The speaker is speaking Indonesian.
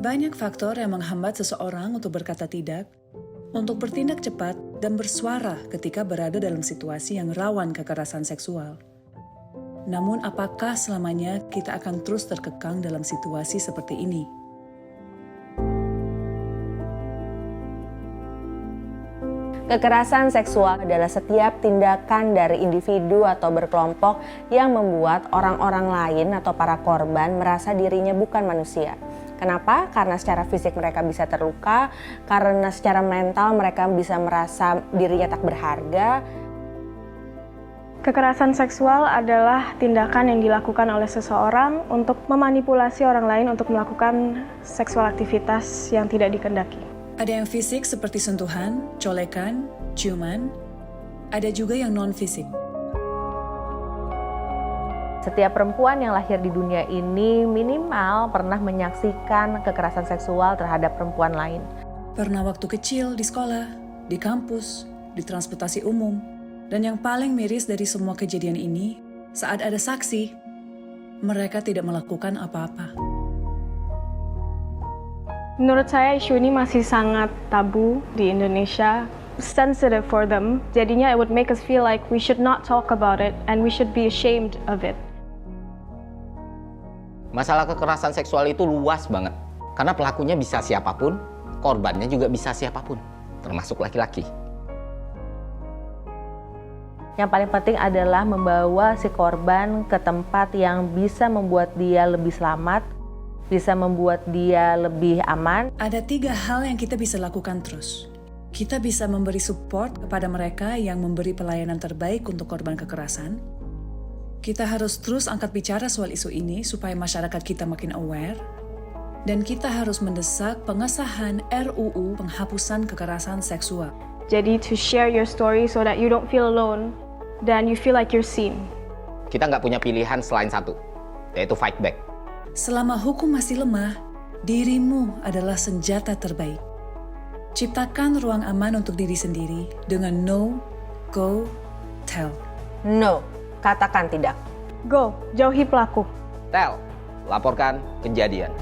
Banyak faktor yang menghambat seseorang untuk berkata tidak, untuk bertindak cepat dan bersuara ketika berada dalam situasi yang rawan kekerasan seksual. Namun apakah selamanya kita akan terus terkekang dalam situasi seperti ini? Kekerasan seksual adalah setiap tindakan dari individu atau berkelompok yang membuat orang-orang lain atau para korban merasa dirinya bukan manusia. Kenapa? Karena secara fisik mereka bisa terluka, karena secara mental mereka bisa merasa dirinya tak berharga. Kekerasan seksual adalah tindakan yang dilakukan oleh seseorang untuk memanipulasi orang lain untuk melakukan seksual aktivitas yang tidak dikehendaki. Ada yang fisik seperti sentuhan, colekan, ciuman. Ada juga yang non-fisik. Setiap perempuan yang lahir di dunia ini minimal pernah menyaksikan kekerasan seksual terhadap perempuan lain. Pernah waktu kecil di sekolah, di kampus, di transportasi umum. Dan yang paling miris dari semua kejadian ini, saat ada saksi, mereka tidak melakukan apa-apa. Menurut saya isu ini masih sangat tabu di Indonesia, sensitive for them. Jadinya it would make us feel like we should not talk about it and we should be ashamed of it. Masalah kekerasan seksual itu luas banget. Karena pelakunya bisa siapapun, korbannya juga bisa siapapun, termasuk laki-laki. Yang paling penting adalah membawa si korban ke tempat yang bisa membuat dia lebih selamat, bisa membuat dia lebih aman. Ada 3 hal yang kita bisa lakukan terus. Kita bisa memberi support kepada mereka yang memberi pelayanan terbaik untuk korban kekerasan. Kita harus terus angkat bicara soal isu ini supaya masyarakat kita makin aware. Dan kita harus mendesak pengesahan RUU penghapusan kekerasan seksual. Jadi to share your story so that you don't feel alone dan you feel like you're seen. Kita nggak punya pilihan selain satu, yaitu fight back. Selama hukum masih lemah, dirimu adalah senjata terbaik. Ciptakan ruang aman untuk diri sendiri dengan no, go, tell. No, katakan tidak. Go, jauhi pelaku. Tell, laporkan kejadian.